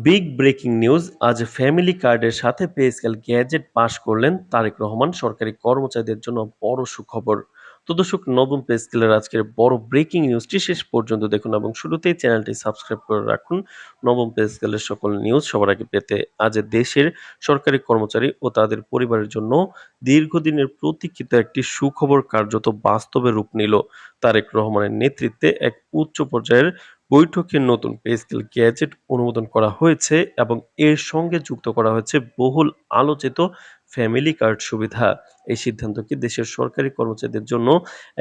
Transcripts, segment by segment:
Big breaking news, আজ family কার্ডের সাথে পে স্কেল গ্যাজেট পাশ করলেন তারেক রহমান। সরকারি কর্মচারীদের জন্য বড় সুখবর। তো দর্শক, নবম পে স্কেলের আজকের বড় ব্রেকিং নিউজটি শেষ পর্যন্ত দেখুন এবং শুরুতেই চ্যানেলটি সাবস্ক্রাইব করে রাখুন নবম পে স্কেলের সকল নিউজ সবার আগে পেতে। আজ দেশের সরকারি কর্মচারী ও তাদের পরিবারের জন্য দীর্ঘদিনের প্রতীক্ষিত একটি সুখবর কার্যত বাস্তবে রূপ নিল। তারেক রহমানের নেতৃত্বে এক উচ্চ পর্যায়ের বৈঠকে নতুন পে স্কেল গ্যাজেট অনুমোদন করা হয়েছে এবং এর সঙ্গে যুক্ত করা হয়েছে বহুল আলোচিত ফ্যামিলি কার্ড সুবিধা। এই সিদ্ধান্তকে দেশের সরকারি কর্মচারীদের জন্য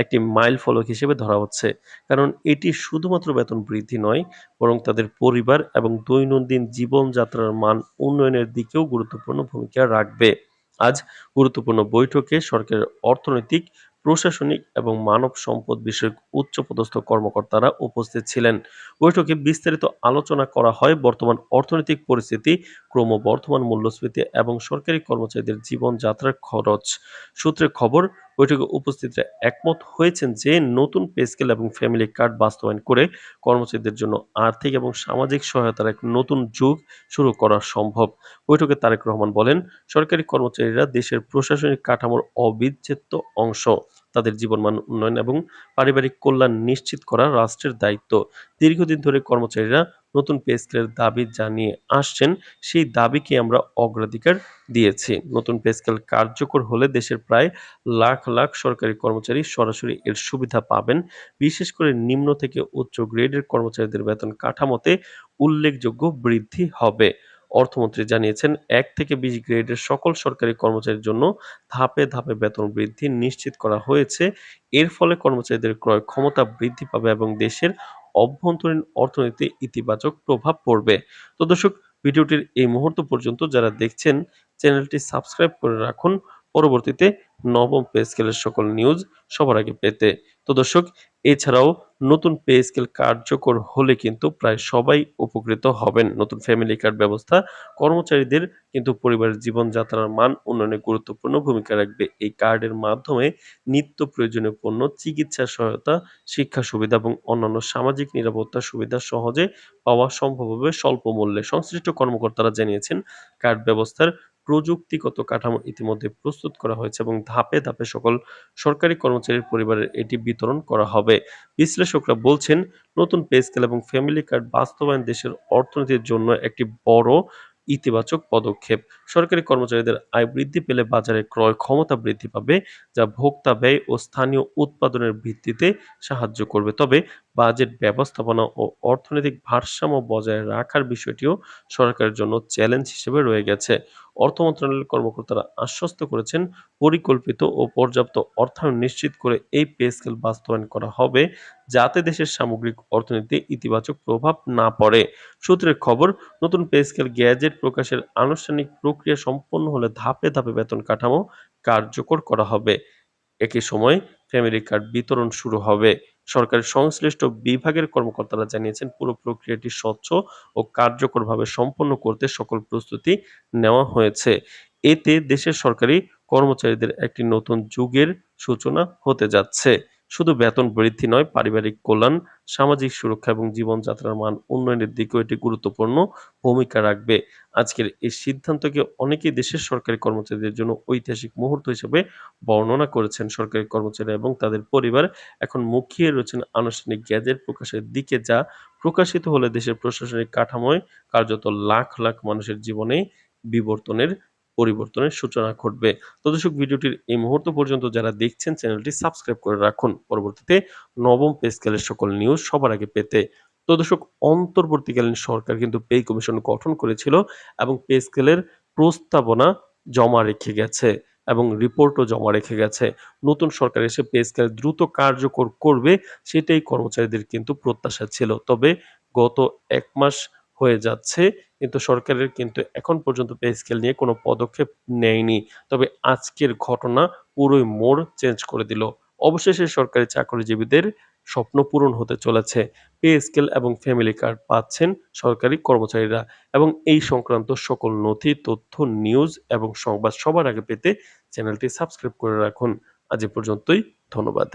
একটি মাইল ফলক হিসেবে ধরা হচ্ছে, কারণ এটি শুধুমাত্র বেতন বৃদ্ধি নয়, বরং তাদের পরিবার এবং দৈনন্দিন জীবনযাত্রার মান উন্নয়নের দিকেও গুরুত্বপূর্ণ ভূমিকা রাখবে। আজ গুরুত্বপূর্ণ বৈঠকে সরকারের অর্থনৈতিক, প্রশাসনিক এবং মানব সম্পদ বিষয়ক উচ্চপদস্থ কর্মকর্তারা উপস্থিত ছিলেন। বৈঠকে বিস্তারিত আলোচনা করা হয় বর্তমান অর্থনৈতিক পরিস্থিতি, ক্রমবর্ধমান মূল্যস্ফীতি এবং সরকারি কর্মচারীদের জীবনযাত্রার খরচ। সূত্রের খবর, বৈঠকে উপস্থিতরা একমত হয়েছেন যে নতুন পে স্কেল এবং ফ্যামিলি কার্ড বাস্তবায়ন করে কর্মচারীদের জন্য আর্থিক এবং সামাজিক সহায়তার এক নতুন যুগ শুরু করা সম্ভব। বৈঠকে তারেক রহমান বলেন, সরকারি কর্মচারীরা দেশের প্রশাসনিক কাঠামোর অবিচ্ছেদ্য অংশ। তাদের জীবনমান উন্নয়ন এবং পারিবারিক কল্যাণ নিশ্চিত করা রাষ্ট্রের দায়িত্ব। দীর্ঘদিন ধরে কর্মচারীরা নতুন পে স্কেলের দাবি জানিয়ে আসছেন, সেই দাবিকে আমরা অগ্রাধিকার দিয়েছি। নতুন পে স্কেল কার্যকর হলে দেশের প্রায় লাখ লাখ সরকারি কর্মচারী সরাসরি এর সুবিধা পাবেন। বিশেষ করে নিম্ন থেকে উচ্চ গ্রেডের কর্মচারীদের বেতন কাঠামোতে উল্লেখযোগ্য বৃদ্ধি হবে। অর্থমন্ত্রী জানিয়েছেন, ১ থেকে ২০ গ্রেডের সকল সরকারি কর্মচারীর জন্য ধাপে ধাপে বেতন বৃদ্ধি নিশ্চিত করা হয়েছে। এর ফলে কর্মচারীদের ক্রয় ক্ষমতা বৃদ্ধি পাবে এবং দেশের অভ্যন্তরীণ অর্থনীতিতে ইতিবাচক প্রভাব পড়বে। তো দর্শক, ভিডিওটির এই মুহূর্ত পর্যন্ত যারা দেখছেন, চ্যানেলটি সাবস্ক্রাইব করে রাখুন পরবর্তীতে নবম পে স্কেলের সকল নিউজ সবার আগে পেতে। তো দর্শক, এছাড়াও নতুন পে স্কেল কার্যকর হলে কিন্তু প্রায় সবাই উপকৃত হবেন। নতুন ফ্যামিলি কার্ড ব্যবস্থা কর্মচারীদের কিন্তু পরিবারের জীবনযাত্রার মান উন্নয়নে গুরুত্বপূর্ণ ভূমিকা রাখবে। এই কার্ডের মাধ্যমে নিত্য প্রয়োজনীয় পণ্য, চিকিৎসা সহায়তা, শিক্ষা সুবিধা এবং অন্যান্য সামাজিক নিরাপত্তা সুবিধা সহজে পাওয়া সম্ভব হবে স্বল্প মূল্যে। সংশ্লিষ্ট কর্মকর্তারা জানিয়েছেন, কার্ড ব্যবস্থার প্রযুক্তিগত কাঠামো ইতিমধ্যে প্রস্তুত করা হয়েছে এবং ধাপে ধাপে সকল সরকারি কর্মচারীর পরিবারের এটি বিতরণ করা হবে। বিশ্লেষকরা বলছেন, নতুন পে স্কেল এবং ফ্যামিলি কার্ড বাস্তবায়ন দেশের অর্থনীতির জন্য একটি বড় ইতিবাচক পদক্ষেপ। সরকারি কর্মচারীদের আয় বৃদ্ধি পেলে বাজারে ক্রয় ক্ষমতা বৃদ্ধি পাবে, যা ভোক্তা ব্যয় ও স্থানীয় উৎপাদনের ভিত্তিতে সাহায্য করবে। তবে বাজেট ব্যবস্থাপনা ও অর্থনৈতিক ভারসাম্য বজায় রাখার বিষয়টিও সরকারের জন্য চ্যালেঞ্জ হিসেবে রয়ে গেছে। অর্থ মন্ত্রণালয়ের কর্মকর্তারা আশ্বস্ত করেছেন, পরিকল্পিত ও পর্যাপ্ত অর্থায়ন নিশ্চিত করে এই পে স্কেল বাস্তবায়ন করা হবে, যাতে দেশের সামগ্রিক অর্থনীতিতে ইতিবাচক প্রভাব না পড়ে। সূত্রের খবর, নতুন পে স্কেল গ্যাজেট প্রকাশের আনুষ্ঠানিক প্রক্রিয়া সম্পন্ন হলে ধাপে ধাপে বেতন কাঠামো কার্যকর করা হবে। একই সময় ফ্যামিলি কার্ড বিতরণ শুরু হবে। সরকারের সংশ্লিষ্ট বিভাগের কর্মকর্তারা জানিয়েছেন, পুরো প্রক্রিয়াটি স্বচ্ছ ও কার্যকরভাবে সম্পন্ন করতে সকল প্রস্তুতি নেওয়া হয়েছে। এতে দেশের সরকারি কর্মচারীদের একটি নতুন যুগের সূচনা হতে যাচ্ছে। শুধু বেতন বৃদ্ধি নয়, পারিবারিক কল্যাণ, সামাজিক সুরক্ষা এবং জীবনযাত্রার মান উন্নয়নের দিকেও এটি গুরুত্বপূর্ণ ভূমিকা রাখবে। আজকের এই সিদ্ধান্তকে অনেকেই দেশের সরকারি কর্মচারীদের জন্য ঐতিহাসিক মুহূর্ত হিসেবে বর্ণনা করেছেন। সরকারি কর্মচারী এবং তাদের পরিবার এখন মুখিয়ে রয়েছেন আনুষ্ঠানিক গ্যাজেট প্রকাশের দিকে, যা প্রকাশিত হলে দেশের প্রশাসনিক কাঠামোয় কার্যত লাখ লাখ মানুষের জীবনে বিবর্তনের পরিবর্তনের সূচনা ঘটবে। তো দর্শক, ভিডিওটির এই মুহূর্ত পর্যন্ত যারা দেখছেন, চ্যানেলটি সাবস্ক্রাইব করে রাখুন পরবর্তীতে নবম পে স্কেলের সকল নিউজ সবার আগে পেতে। তো দর্শক, অন্তর্বর্তীকালীন সরকার কিন্তু পে কমিশন গঠন করেছিল এবং পে স্কেলের প্রস্তাবনা জমা রেখে গেছে এবং রিপোর্টও জমা রেখে গেছে। নতুন সরকার এসে পে স্কেল দ্রুত কার্যকর করবে, সেটাই কর্মচারীদের কিন্তু প্রত্যাশা ছিল। তবে গত ১ মাস হয়ে যাচ্ছে, কিন্তু সরকারের কিন্তু এখন পর্যন্ত পে স্কেল নিয়ে কোনো পদক্ষেপ নেয়নি। তবে আজকের ঘটনা পুরোই মোড় চেঞ্জ করে দিল। অবশেষে সরকারি চাকরিজীবীদের স্বপ্ন পূরণ হতে চলেছে। পে স্কেল এবং ফ্যামিলি কার্ড পাচ্ছেন সরকারি কর্মচারীরা এবং এই সংক্রান্ত সকল নথি, তথ্য, নিউজ এবং সংবাদ সবার আগে পেতে চ্যানেলটি সাবস্ক্রাইব করে রাখুন। আজ এ পর্যন্তই। ধন্যবাদ।